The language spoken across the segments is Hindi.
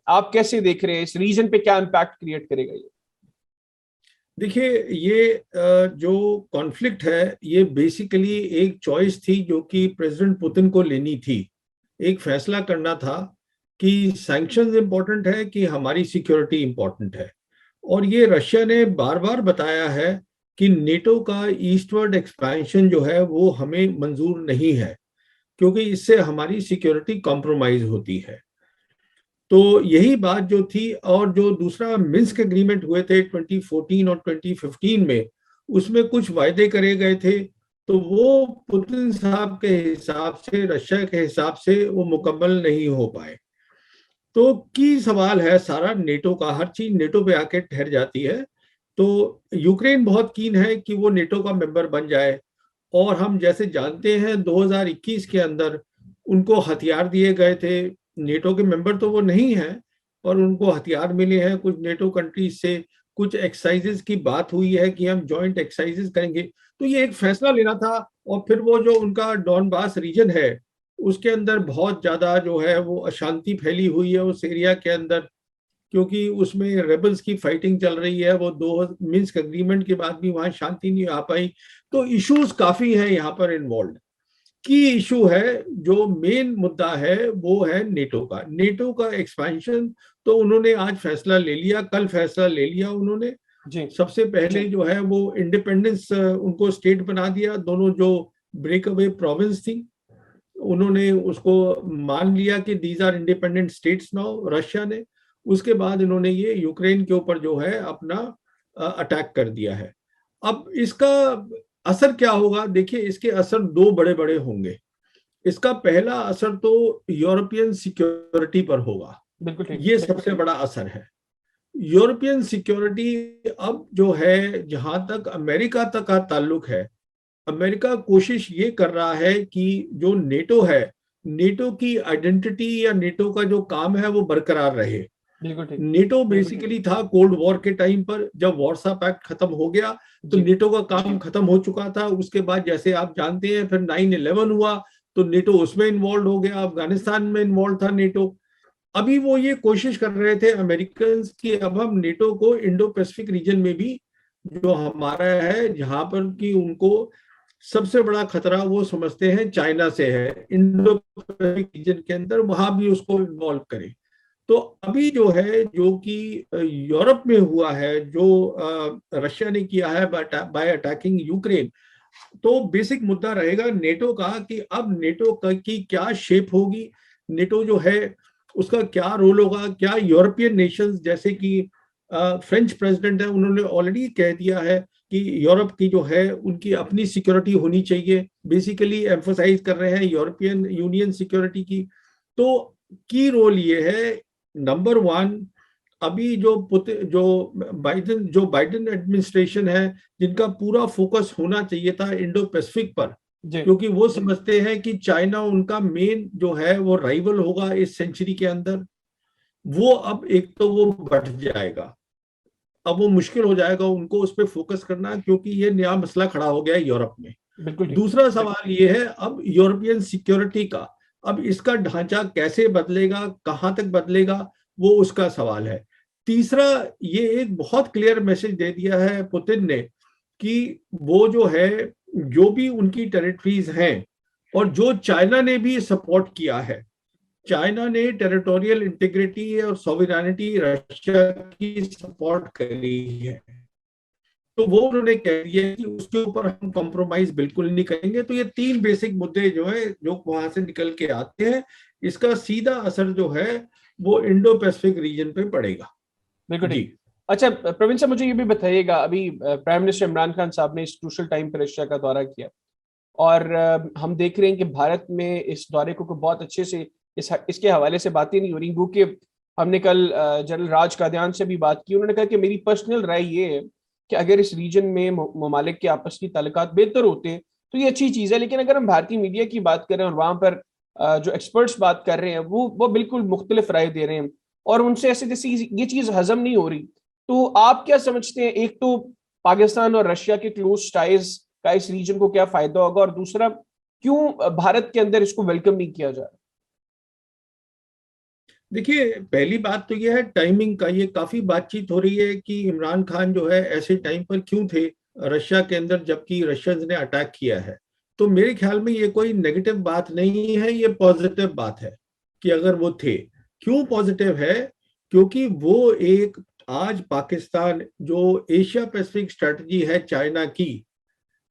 आप कैसे देख रहे हैं इस रीजन पे, क्या इम्पैक्ट क्रिएट करेगा ये? देखिए, ये जो कॉन्फ्लिक्ट है ये बेसिकली एक चॉइस थी जो कि प्रेसिडेंट पुतिन को लेनी थी। एक फैसला करना था कि सैंक्शंस इंपॉर्टेंट है कि हमारी सिक्योरिटी इंपॉर्टेंट है। और ये रशिया ने बार बार बताया है कि नेटो का ईस्टवर्ड एक्सपेंशन जो है वो हमें मंजूर नहीं है, क्योंकि इससे हमारी सिक्योरिटी कॉम्प्रोमाइज होती है। तो यही बात जो थी, और जो दूसरा मिन्स्क एग्रीमेंट हुए थे 2014 और 2015 में, उसमें कुछ वायदे करे गए थे, तो वो पुतिन साहब के हिसाब से, रशिया के हिसाब से वो मुकम्मल नहीं हो पाए। तो की सवाल है सारा नेटो का, हर चीज नेटो पे आके ठहर जाती है। तो यूक्रेन बहुत कीन है कि वो नेटो का मेंबर बन जाए, और हम जैसे जानते हैं 2021 के अंदर उनको हथियार दिए गए थे। नेटो के मेंबर तो वो नहीं है, पर उनको हथियार मिले हैं कुछ नेटो कंट्रीज से। कुछ एक्सरसाइजेज की बात हुई है कि हम जॉइंट एक्सरसाइजेज करेंगे। तो ये एक फैसला लेना था। और फिर वो जो उनका डॉनबास रीजन है, उसके अंदर बहुत ज्यादा जो है वो अशांति फैली हुई है उस एरिया के अंदर, क्योंकि उसमें रेबल्स की फाइटिंग चल रही है। वो दो मिन्स्क एग्रीमेंट के बाद भी वहां शांति नहीं आ पाई। तो इश्यूज काफी हैं यहाँ पर इन्वॉल्व। की इशू है, जो मेन मुद्दा है वो है नेटो का एक्सपेंशन। तो उन्होंने आज फैसला ले लिया, कल फैसला ले लिया उन्होंने। जी सबसे पहले जो है वो इंडिपेंडेंस उनको स्टेट बना दिया। दोनों जो ब्रेक अवे प्रोविंस थी, उन्होंने उसको मान लिया कि these are independent states now, Russia ने। उसके बाद इन्होंने ये यूक्रेन के ऊपर जो है अपना अटैक कर दिया है। अब इसका असर क्या होगा? देखिए, इसके असर दो बड़े बड़े होंगे। इसका पहला असर तो यूरोपियन सिक्योरिटी पर होगा। बिल्कुल ठीक। ये सबसे बड़ा असर है। यूरोपियन सिक्योरिटी अब जो है, जहां तक अमेरिका तक का ताल्लुक है, अमेरिका कोशिश ये कर रहा है कि जो नेटो है, नेटो की आइडेंटिटी या नेटो का जो काम है वो बरकरार रहे। बिल्कुल ठीक। नेटो बेसिकली था कोल्ड वॉर के टाइम पर, जब वॉर्सा पैक्ट खत्म हो गया तो जी नेटो का काम खत्म हो चुका था। उसके बाद जैसे आप जानते हैं फिर 9/11 हुआ, तो नेटो उसमें इन्वॉल्व हो गया। अफगानिस्तान में इन्वॉल्व था नेटो। अभी वो ये कोशिश कर रहे थे अमेरिकन कि अब हम नेटो को इंडो पैसिफिक रीजन में भी, जो हमारा है, जहां पर कि उनको सबसे बड़ा खतरा वो समझते हैं चाइना से है, इंडो पैसिफिक रीजन के अंदर, वहां भी उसको इन्वॉल्व करें। तो अभी जो है, जो कि यूरोप में हुआ है, जो रशिया ने किया है बाय अटैकिंग यूक्रेन, तो बेसिक मुद्दा रहेगा नेटो का कि अब नेटो की क्या शेप होगी, नेटो जो है उसका क्या रोल होगा। क्या यूरोपियन नेशंस, जैसे कि फ्रेंच प्रेसिडेंट है, उन्होंने ऑलरेडी कह दिया है कि यूरोप की जो है उनकी अपनी सिक्योरिटी होनी चाहिए, बेसिकली एम्फोसाइज कर रहे हैं यूरोपियन यूनियन सिक्योरिटी की। तो की रोल ये है, नंबर वन, अभी जो बाइडेन एडमिनिस्ट्रेशन है, जिनका पूरा फोकस होना चाहिए था इंडो पैसिफिक पर, जी क्योंकि वो समझते हैं कि चाइना उनका मेन जो है वो राइवल होगा इस सेंचुरी के अंदर। वो अब एक तो वो बढ़ जाएगा। अब वो मुश्किल हो जाएगा उनको उस पर फोकस करना, क्योंकि ये नया मसला खड़ा हो गया है यूरोप में। बिल्कुल ठीक। दूसरा सवाल ये है अब यूरोपियन सिक्योरिटी का, अब इसका ढांचा कैसे बदलेगा, कहां तक बदलेगा, वो उसका सवाल है। तीसरा, ये एक बहुत क्लियर मैसेज दे दिया है पुतिन ने कि वो जो है, जो भी उनकी टेरिटरीज हैं, और जो चाइना ने भी सपोर्ट किया है, चाइना ने टेरिटोरियल इंटीग्रिटी और सॉवरेनिटी रशिया की सपोर्ट करी है, तो वो उन्होंने कह दिया कि उसके ऊपर हम कॉम्प्रोमाइज बिल्कुल नहीं करेंगे। तो ये तीन बेसिक मुद्दे जो है, जो वहां से निकल के आते हैं, इसका सीधा असर जो है वो इंडो पैसिफिक रीजन पे पड़ेगा। बिल्कुल जी। ठीक। अच्छा प्रवीण साहब, मुझे ये भी बताइएगा, अभी प्राइम मिनिस्टर इमरान खान साहब ने इस क्रूशल टाइम पर रशिया का दौरा किया, और हम देख रहे हैं कि भारत में इस दौरे को बहुत अच्छे से इसके हवाले से बातें नहीं हो रही। क्योंकि हमने कल जनरल राज कादियान से भी बात की, उन्होंने कहा कि मेरी पर्सनल राय ये है कि अगर इस रीजन में ममालिक के आपस की ताल्लुकात बेहतर होते तो ये अच्छी चीज़ है। लेकिन अगर हम भारतीय मीडिया की बात करें और वहां पर जो एक्सपर्ट्स बात कर रहे हैं, वो बिल्कुल मुख्तलिफ राय दे रहे हैं, और उनसे ऐसे जैसे ये चीज़ हजम नहीं हो रही। तो आप क्या समझते हैं, एक तो पाकिस्तान और रशिया के क्लोज टाइज का इस रीजन को क्या फायदा होगा, और दूसरा क्यों भारत के अंदर इसको वेलकम नहीं किया जा रहा? देखिए, पहली बात तो यह है टाइमिंग का। ये काफी बातचीत हो रही है कि इमरान खान जो है ऐसे टाइम पर क्यों थे रशिया के अंदर जबकि रशियंस ने अटैक किया है। तो मेरे ख्याल में ये कोई नेगेटिव बात नहीं है, ये पॉजिटिव बात है कि अगर वो थे। क्यों पॉजिटिव है? क्योंकि वो एक, आज पाकिस्तान जो एशिया पैसिफिक स्ट्रेटजी है चाइना की,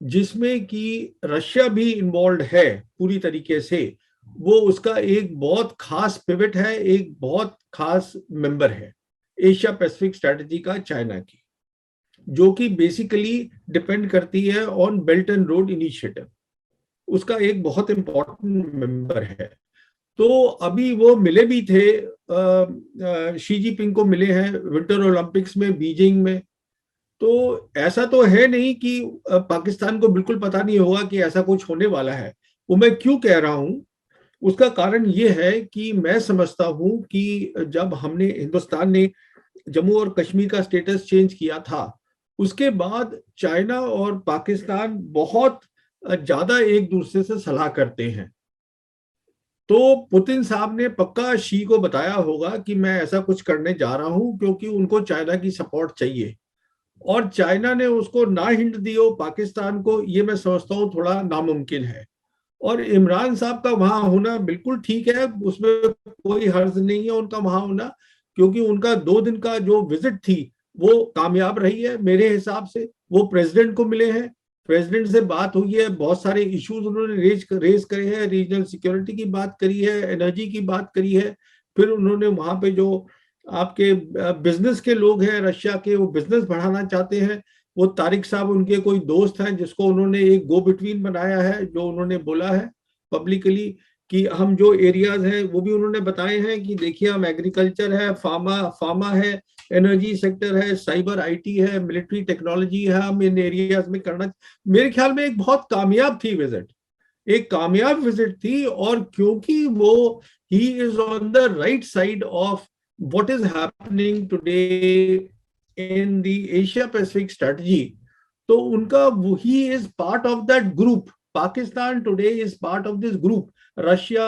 जिसमें कि रशिया भी इन्वॉल्व है पूरी तरीके से, वो उसका एक बहुत खास पिवट है, एक बहुत खास मेंबर है एशिया पैसिफिक स्ट्रेटजी का चाइना की, जो कि बेसिकली डिपेंड करती है on belt and road initiative. उसका एक बहुत इंपॉर्टेंट मेंबर है। तो अभी वो मिले भी थे, शी जिनपिंग को मिले हैं विंटर ओलंपिक्स में बीजिंग में। तो ऐसा तो है नहीं कि पाकिस्तान को बिल्कुल पता नहीं होगा कि ऐसा कुछ होने वाला है। वो मैं क्यों कह रहा हूं, उसका कारण ये है कि मैं समझता हूं कि जब हमने, हिंदुस्तान ने जम्मू और कश्मीर का स्टेटस चेंज किया था, उसके बाद चाइना और पाकिस्तान बहुत ज्यादा एक दूसरे से सलाह करते हैं। तो पुतिन साहब ने पक्का शी को बताया होगा कि मैं ऐसा कुछ करने जा रहा हूं, क्योंकि उनको चाइना की सपोर्ट चाहिए। और चाइना ने उसको ना हिंट दी हो पाकिस्तान को, ये मैं समझता हूँ थोड़ा नामुमकिन है। और इमरान साहब का वहां होना बिल्कुल ठीक है, उसमें कोई हर्ज नहीं है उनका वहां होना, क्योंकि उनका 2 दिन का जो विजिट थी वो कामयाब रही है मेरे हिसाब से। वो प्रेसिडेंट को मिले हैं, प्रेसिडेंट से बात हुई है, बहुत सारे इश्यूज उन्होंने रेज करे हैं, रीजनल सिक्योरिटी की बात करी है, एनर्जी की बात करी है। फिर उन्होंने वहां पे जो आपके बिजनेस के लोग हैं रशिया के, वो बिजनेस बढ़ाना चाहते हैं, वो तारिक साहब उनके कोई दोस्त हैं जिसको उन्होंने एक गो बिटवीन बनाया है, जो उन्होंने बोला है पब्लिकली कि हम जो एरियाज हैं वो भी उन्होंने बताए हैं कि देखिए हम एग्रीकल्चर है, फार्मा फार्मा है, एनर्जी सेक्टर है, साइबर आईटी है, मिलिट्री टेक्नोलॉजी है, हम इन एरियाज में करना। मेरे ख्याल में एक बहुत कामयाब थी विजिट, एक कामयाब विजिट थी। और क्योंकि वो, he is on the right side of what is happening today in the Asia Pacific strategy, तो उनका, he is part of that group. Pakistan today is part of this group, Russia,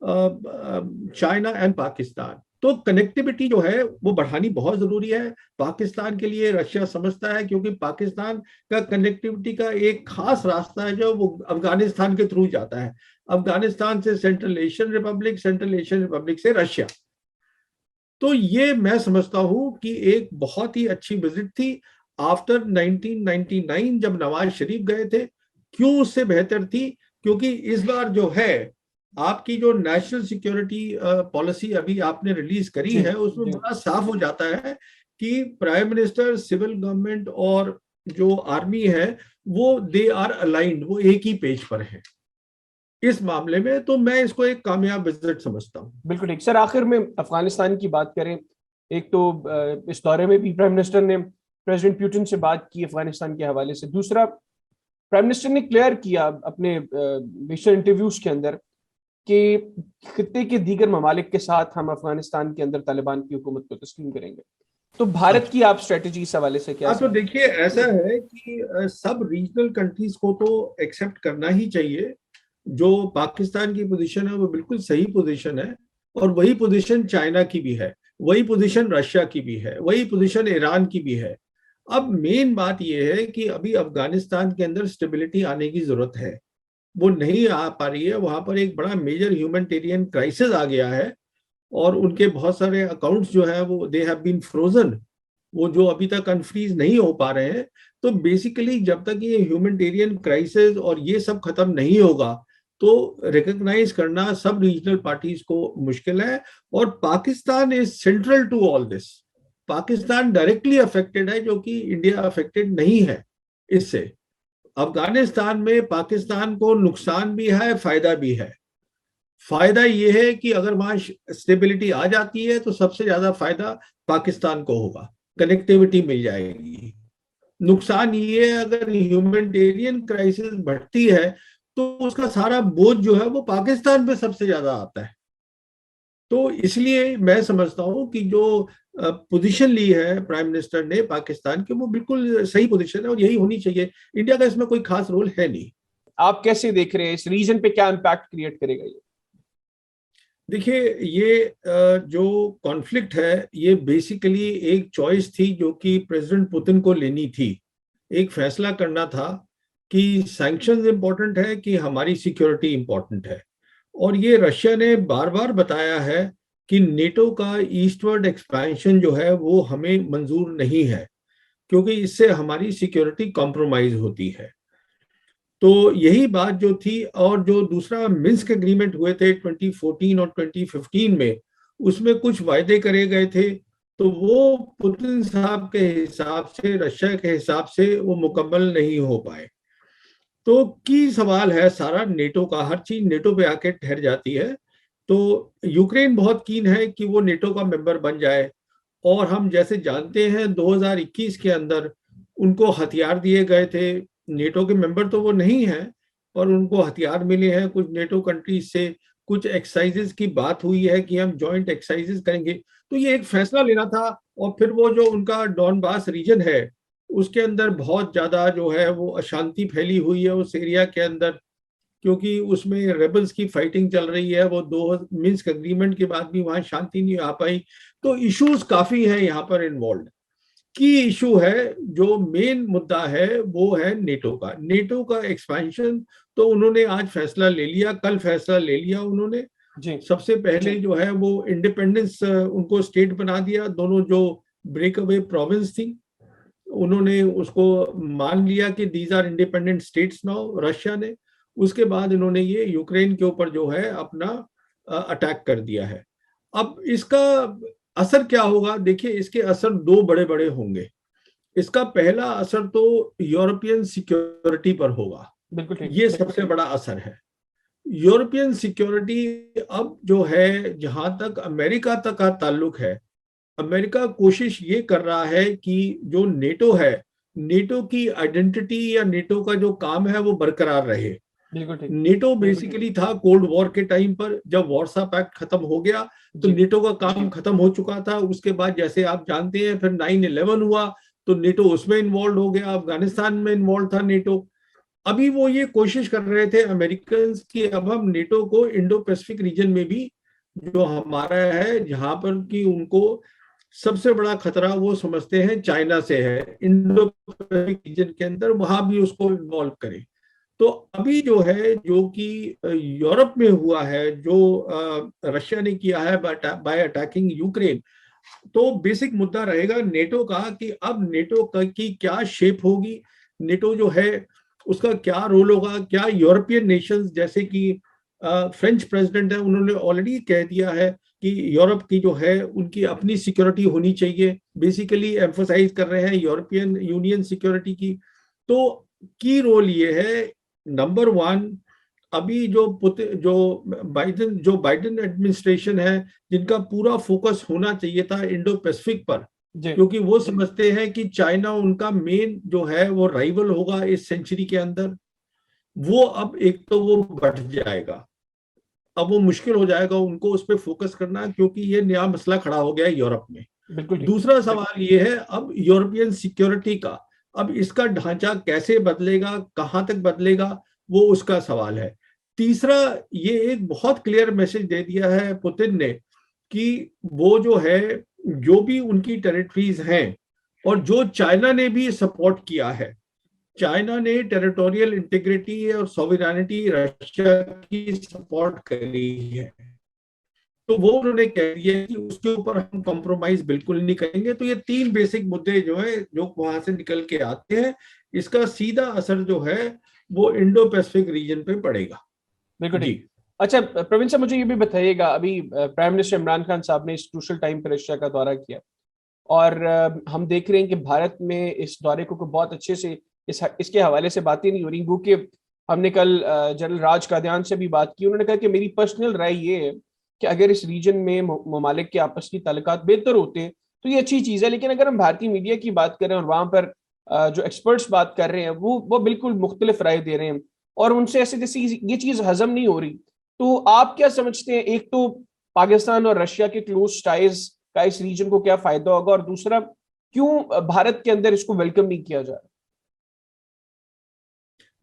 China and Pakistan. तो कनेक्टिविटी जो है वो बढ़ानी बहुत जरूरी है पाकिस्तान के लिए, रशिया समझता है, क्योंकि पाकिस्तान का कनेक्टिविटी का एक खास रास्ता है जो वो अफगानिस्तान के थ्रू जाता है, अफगानिस्तान से central Asian Republic, central Asian Republic से रशिया। तो ये मैं समझता हूं कि एक बहुत ही अच्छी विजिट थी आफ्टर 1999 जब नवाज शरीफ गए थे। क्यों उससे बेहतर थी? क्योंकि इस बार जो है आपकी जो नेशनल सिक्योरिटी पॉलिसी अभी आपने रिलीज करी जी है, उसमें जी। बड़ा साफ हो जाता है कि प्राइम मिनिस्टर, सिविल गवर्नमेंट और जो आर्मी है वो दे आर अलाइंड, वो एक ही पेज पर है इस मामले में। तो मैं इसको एक कामयाब विजिट समझता हूँ। बिल्कुल ठीक सर। आखिर में अफगानिस्तान की बात करें, एक तो इस दौरे में भी प्राइम मिनिस्टर ने प्रेसिडेंट पुतिन से बात की अफगानिस्तान के हवाले से। दूसरा, प्राइम मिनिस्टर ने क्लियर किया अपने विशेष इंटरव्यूज के अंदर कि खित्ते के दीगर ममालिक के साथ हम अफगानिस्तान के अंदर तालिबान की हुकूमत को तस्लीम करेंगे। तो भारत की आप स्ट्रेटेजी इस हवाले से क्या हाँ, तो समझ? देखिए ऐसा है कि सब रीजनल कंट्रीज को तो एक्सेप्ट करना ही चाहिए। जो पाकिस्तान की पोजीशन है वो बिल्कुल सही पोजीशन है, और वही पोजीशन चाइना की भी है, वही पोजीशन रशिया की भी है, वही पोजीशन ईरान की भी है। अब मेन बात यह है कि अभी अफगानिस्तान के अंदर स्टेबिलिटी आने की जरूरत है, वो नहीं आ पा रही है। वहां पर एक बड़ा मेजर ह्यूमैनिटेरियन क्राइसिस आ गया है, और उनके बहुत सारे अकाउंट्स जो है वो दे हैव बीन फ्रोजन, वो जो अभी तक अनफ्रीज नहीं हो पा रहे हैं। तो बेसिकली जब तक ये ह्यूमैनिटेरियन क्राइसिस और ये सब खत्म नहीं होगा, तो रिकॉग्नाइज करना सब रीजनल पार्टीज को मुश्किल है। और Pakistan is central to all this. Pakistan directly affected है, जो कि इंडिया अफेक्टेड नहीं है इससे। अफगानिस्तान में पाकिस्तान को नुकसान भी है, फायदा भी है। फायदा यह है कि अगर वहां स्टेबिलिटी आ जाती है तो सबसे ज्यादा फायदा पाकिस्तान को होगा, कनेक्टिविटी मिल जाएगी। नुकसान ये है अगर ह्यूमैनिटेरियन क्राइसिस बढ़ती है तो उसका सारा बोझ जो है वो पाकिस्तान पे सबसे ज्यादा आता है। तो इसलिए मैं समझता हूं कि जो पोजीशन ली है प्राइम मिनिस्टर ने पाकिस्तान की, वो बिल्कुल सही पोजीशन है और यही होनी चाहिए। इंडिया का इसमें कोई खास रोल है नहीं। आप कैसे देख रहे हैं इस रीजन पे, क्या इम्पैक्ट क्रिएट करेगा ये? देखिए, ये जो कॉन्फ्लिक्ट है ये बेसिकली एक चॉइस थी जो कि प्रेसिडेंट पुतिन को लेनी थी। एक फैसला करना था कि सैंक्शंस इंपॉर्टेंट है कि हमारी सिक्योरिटी इंपॉर्टेंट है। और ये रशिया ने बार बार बताया है कि नेटो का ईस्टवर्ड एक्सपेंशन जो है वो हमें मंजूर नहीं है, क्योंकि इससे हमारी सिक्योरिटी कॉम्प्रोमाइज होती है। तो यही बात जो थी, और जो दूसरा मिन्स्क एग्रीमेंट हुए थे 2014 और 2015 में, उसमें कुछ वायदे करे गए थे, तो वो पुतिन साहब के हिसाब से, रशिया के हिसाब से वो मुकम्मल नहीं हो पाए। तो की सवाल है सारा नेटो का, हर चीज नेटो पे आके ठहर जाती है। तो यूक्रेन बहुत कीन है कि वो नेटो का मेंबर बन जाए, और हम जैसे जानते हैं 2021 के अंदर उनको हथियार दिए गए थे। नेटो के मेंबर तो वो नहीं है, और उनको हथियार मिले हैं कुछ नेटो कंट्रीज से। कुछ एक्सरसाइजेज की बात हुई है कि हम जॉइंट एक्सरसाइजेज करेंगे। तो ये एक फैसला लेना था। और फिर वो जो उनका डॉनबास रीजन है, उसके अंदर बहुत ज्यादा जो है वो अशांति फैली हुई है उस एरिया के अंदर, क्योंकि उसमें रेबल्स की फाइटिंग चल रही है। वो दो मिन्स्क एग्रीमेंट के बाद भी वहां शांति नहीं आ पाई। तो इश्यूज काफी है यहाँ पर इन्वॉल्व। की इशू है, जो मेन मुद्दा है वो है नेटो का एक्सपेंशन। तो उन्होंने आज फैसला ले लिया, कल फैसला ले लिया उन्होंने। जी सबसे पहले जो है वो इंडिपेंडेंस उनको स्टेट बना दिया। दोनों जो ब्रेक अवे प्रोविंस थी उन्होंने उसको मान लिया कि these are independent states now, Russia ने। उसके बाद इन्होंने ये यूक्रेन के ऊपर जो है अपना अटैक कर दिया है। अब इसका असर क्या होगा? देखिए, इसके असर दो बड़े बड़े होंगे। इसका पहला असर तो यूरोपियन सिक्योरिटी पर होगा। बिल्कुल ठीक। ये सबसे बड़ा असर है। यूरोपियन सिक्योरिटी अब जो है, जहां तक अमेरिका तक का ताल्लुक है, अमेरिका कोशिश ये कर रहा है कि जो नेटो है, नेटो की आइडेंटिटी या नेटो का जो काम है वो बरकरार रहे। बिल्कुल ठीक। नेटो बेसिकली था कोल्ड वॉर के टाइम पर, जब वॉर्सा पैक्ट खत्म हो गया तो जी नेटो का काम खत्म हो चुका था। उसके बाद जैसे आप जानते हैं फिर 9/11 हुआ, तो नेटो उसमें इन्वॉल्व हो गया, अफगानिस्तान में इन्वॉल्व था नेटो। अभी वो ये कोशिश कर रहे थे अमेरिकन कि अब हम नेटो को इंडो पैसिफिक रीजन में भी, जो हमारा है, जहां पर कि उनको सबसे बड़ा खतरा वो समझते हैं चाइना से है, इंडो पैसिफिक रीजन के अंदर, वहां भी उसको इन्वॉल्व करें। तो अभी जो है, जो कि यूरोप में हुआ है, जो रशिया ने किया है बाय अटैकिंग यूक्रेन, तो बेसिक मुद्दा रहेगा नेटो का कि अब नेटो की क्या शेप होगी, नेटो जो है उसका क्या रोल होगा। क्या यूरोपियन नेशंस, जैसे कि फ्रेंच प्रेसिडेंट है, उन्होंने ऑलरेडी कह दिया है कि यूरोप की जो है उनकी अपनी सिक्योरिटी होनी चाहिए, बेसिकली एम्फोसाइज कर रहे हैं यूरोपियन यूनियन सिक्योरिटी की। तो की रोल ये है, नंबर वन, अभी जो बाइडेन एडमिनिस्ट्रेशन है, जिनका पूरा फोकस होना चाहिए था इंडो पैसिफिक पर, जी क्योंकि वो समझते हैं कि चाइना उनका मेन जो है वो राइवल होगा इस सेंचुरी के अंदर। वो अब एक तो वो बढ़ जाएगा, अब वो मुश्किल हो जाएगा उनको उस पर फोकस करना, क्योंकि ये नया मसला खड़ा हो गया है यूरोप में। बिल्कुल ठीक। दूसरा सवाल ये है अब यूरोपियन सिक्योरिटी का, अब इसका ढांचा कैसे बदलेगा, कहां तक बदलेगा, वो उसका सवाल है। तीसरा, ये एक बहुत क्लियर मैसेज दे दिया है पुतिन ने कि वो जो है, जो भी उनकी टेरिटरीज हैं, और जो चाइना ने भी सपोर्ट किया है, चाइना ने टेरिटोरियल इंटीग्रिटी और सॉवरेनिटी रशिया की सपोर्ट करी है, तो वो उन्होंने कह दिया कि उसके ऊपर हम कॉम्प्रोमाइज बिल्कुल नहीं करेंगे। तो ये तीन बेसिक मुद्दे जो है, जो वहां से निकल के आते हैं, इसका सीधा असर जो है वो इंडो पैसिफिक रीजन पे पड़ेगा। बिल्कुल जी। ठीक। अच्छा प्रवीण साहब, मुझे ये भी बताइएगा, अभी प्राइम मिनिस्टर इमरान खान साहब ने इस क्रूशल टाइम पर रशिया का दौरा किया, और हम देख रहे हैं कि भारत में इस दौरे को बहुत अच्छे से इसके हवाले से बातें नहीं हो रही। क्योंकि हमने कल जनरल राज कादियान से भी बात की, उन्होंने कहा कि मेरी पर्सनल राय ये है कि अगर इस रीजन में ममालिक के आपस की ताल्लुकात बेहतर होते हैं तो ये अच्छी चीज़ है। लेकिन अगर हम भारतीय मीडिया की बात करें और वहां पर जो एक्सपर्ट्स बात कर रहे हैं वो बिल्कुल मुख्तलिफ राय दे रहे हैं, और उनसे ऐसे जैसे ये चीज़ हजम नहीं हो रही। तो आप क्या समझते हैं, एक तो पाकिस्तान और रशिया के क्लोज टाइज का इस रीजन को क्या फायदा होगा, और दूसरा क्यों भारत के अंदर इसको वेलकम नहीं किया जा रहा?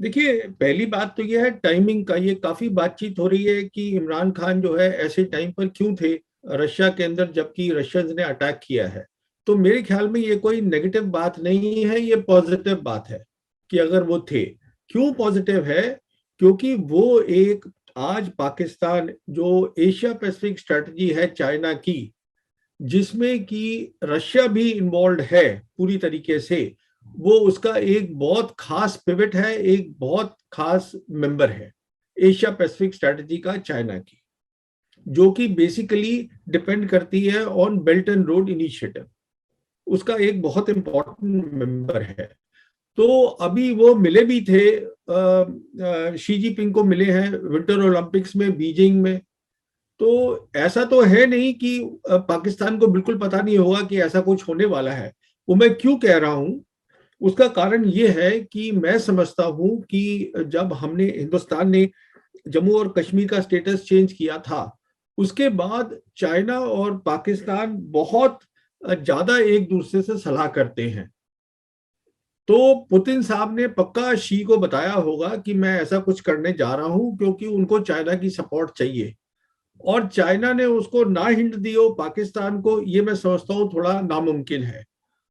देखिए, पहली बात तो यह है टाइमिंग का। ये काफी बातचीत हो रही है कि इमरान खान जो है ऐसे टाइम पर क्यों थे रशिया के अंदर जबकि रशियंस ने अटैक किया है। तो मेरे ख्याल में ये कोई नेगेटिव बात नहीं है, ये पॉजिटिव बात है कि अगर वो थे। क्यों पॉजिटिव है? क्योंकि वो एक, आज पाकिस्तान जो एशिया पैसिफिक स्ट्रेटजी है चाइना की, जिसमें कि रशिया भी इन्वॉल्व है पूरी तरीके से, वो उसका एक बहुत खास पिवट है, एक बहुत खास मेंबर है एशिया पैसिफिक स्ट्रेटजी का चाइना की, जो कि बेसिकली डिपेंड करती है on belt and road initiative. उसका एक बहुत इंपॉर्टेंट मेंबर है। तो अभी वो मिले भी थे, शी जिनपिंग को मिले हैं विंटर ओलंपिक्स में बीजिंग में। तो ऐसा तो है नहीं कि पाकिस्तान को बिल्कुल पता नहीं होगा कि ऐसा कुछ होने वाला है। वो मैं क्यों कह रहा हूं, उसका कारण ये है कि मैं समझता हूं कि जब हमने, हिंदुस्तान ने जम्मू और कश्मीर का स्टेटस चेंज किया था, उसके बाद चाइना और पाकिस्तान बहुत ज्यादा एक दूसरे से सलाह करते हैं। तो पुतिन साहब ने पक्का शी को बताया होगा कि मैं ऐसा कुछ करने जा रहा हूं, क्योंकि उनको चाइना की सपोर्ट चाहिए। और चाइना ने उसको ना हिंट दी हो पाकिस्तान को, ये मैं समझता हूँ थोड़ा नामुमकिन है।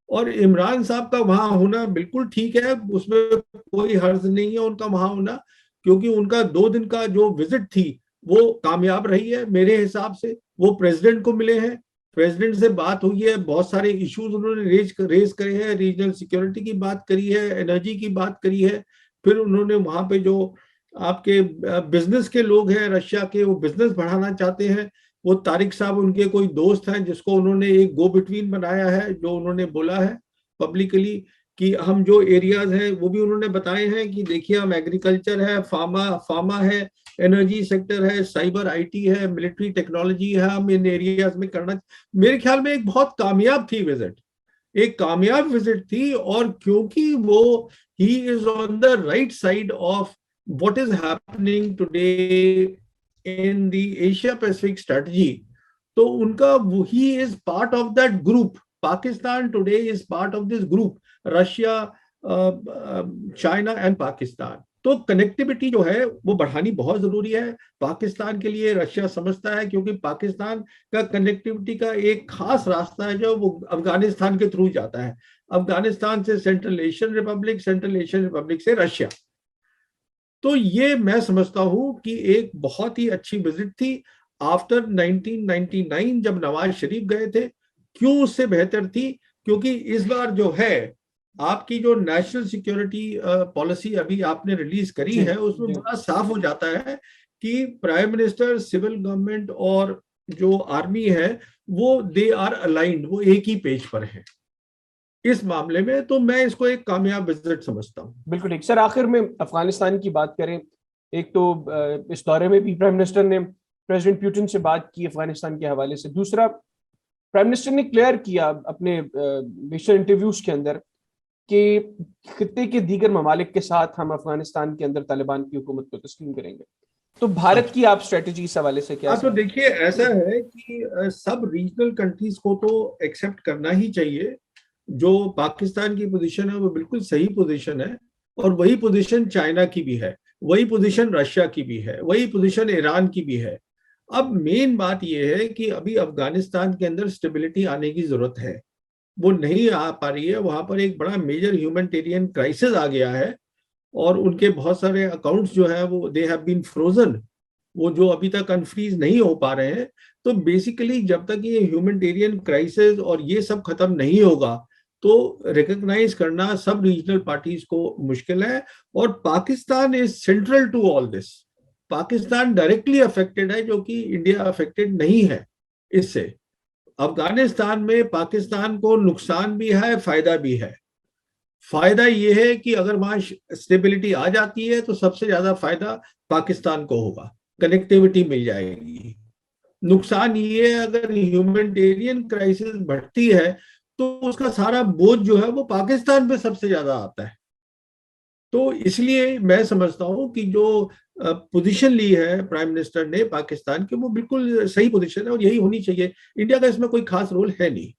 और इमरान साहब का वहां होना बिल्कुल ठीक है, उसमें कोई हर्ज नहीं है उनका वहां होना, क्योंकि उनका 2 दिन का जो विजिट थी वो कामयाब रही है मेरे हिसाब से। वो प्रेसिडेंट को मिले हैं, प्रेसिडेंट से बात हुई है, बहुत सारे इश्यूज उन्होंने रेज करे हैं, रीजनल सिक्योरिटी की बात करी है, एनर्जी की बात करी है। फिर उन्होंने वहां पे जो आपके बिजनेस के लोग हैं रशिया के, वो बिजनेस बढ़ाना चाहते हैं, वो तारिक साहब उनके कोई दोस्त हैं जिसको उन्होंने एक गो बिटवीन बनाया है, जो उन्होंने बोला है पब्लिकली कि हम जो एरियाज हैं वो भी उन्होंने बताए हैं कि देखिए हम एग्रीकल्चर है, फार्मा है, एनर्जी सेक्टर है, साइबर आईटी है, मिलिट्री टेक्नोलॉजी है, हम इन एरियाज में करना। मेरे ख्याल में एक बहुत कामयाब थी विजिट, एक कामयाब विजिट थी। और क्योंकि वो, he is on the right side of what is happening today in the Asia Pacific strategy, तो उनका, he is part of that group. Pakistan today is part of this group, Russia, China and Pakistan. तो कनेक्टिविटी जो है वो बढ़ानी बहुत जरूरी है पाकिस्तान के लिए, रशिया समझता है, क्योंकि पाकिस्तान का कनेक्टिविटी का एक खास रास्ता है जो वो अफगानिस्तान के थ्रू जाता है, अफगानिस्तान से central Asian Republic, central Asian Republic से रशिया। तो ये मैं समझता हूं कि एक बहुत ही अच्छी विजिट थी आफ्टर 1999 जब नवाज शरीफ गए थे। क्यों उससे बेहतर थी? क्योंकि इस बार जो है आपकी जो नेशनल सिक्योरिटी पॉलिसी अभी आपने रिलीज करी है, उसमें बड़ा साफ हो जाता है कि प्राइम मिनिस्टर, सिविल गवर्नमेंट और जो आर्मी है वो दे आर अलाइंड, वो एक ही पेज पर है इस मामले में। तो मैं इसको एक कामयाब विजिट समझता हूँ। बिल्कुल ठीक सर। आखिर में अफगानिस्तान की बात करें, एक तो इस दौरे में भी प्राइम मिनिस्टर ने प्रेसिडेंट पुतिन से बात की अफगानिस्तान के हवाले से। दूसरा, प्राइम मिनिस्टर ने क्लियर किया अपने बेशतर इंटरव्यूज के अंदर कि खित्ते के दीगर ममालिक के साथ हम अफगानिस्तान के अंदर तालिबान की हुकूमत को तस्लीम करेंगे। तो भारत की आप स्ट्रेटेजी इस हवाले से क्या? तो देखिए, ऐसा है कि सब रीजनल कंट्रीज को तो एक्सेप्ट करना ही चाहिए। जो पाकिस्तान की पोजीशन है वो बिल्कुल सही पोजीशन है, और वही पोजीशन चाइना की भी है, वही पोजीशन रशिया की भी है, वही पोजीशन ईरान की भी है। अब मेन बात यह है कि अभी अफगानिस्तान के अंदर स्टेबिलिटी आने की जरूरत है, वो नहीं आ पा रही है। वहां पर एक बड़ा मेजर ह्यूमैनिटेरियन क्राइसिस आ गया है, और उनके बहुत सारे अकाउंट्स जो है वो दे हैव बीन फ्रोजन, वो जो अभी तक अनफ्रीज नहीं हो पा रहे हैं। तो बेसिकली जब तक ये ह्यूमैनिटेरियन क्राइसिस और ये सब खत्म नहीं होगा तो रिकॉग्नाइज करना सब रीजनल पार्टीज को मुश्किल है। और Pakistan is central to all this. Pakistan directly affected है, जो कि इंडिया अफेक्टेड नहीं है इससे। अफगानिस्तान में पाकिस्तान को नुकसान भी है, फायदा भी है। फायदा यह है कि अगर वहां स्टेबिलिटी आ जाती है तो सबसे ज्यादा फायदा पाकिस्तान को होगा, कनेक्टिविटी मिल जाएगी। नुकसान ये है अगर ह्यूमैनिटेरियन क्राइसिस बढ़ती है तो उसका सारा बोझ जो है वो पाकिस्तान पे सबसे ज्यादा आता है। तो इसलिए मैं समझता हूं कि जो पोजीशन ली है प्राइम मिनिस्टर ने पाकिस्तान की, वो बिल्कुल सही पोजीशन है और यही होनी चाहिए। इंडिया का इसमें कोई खास रोल है नहीं।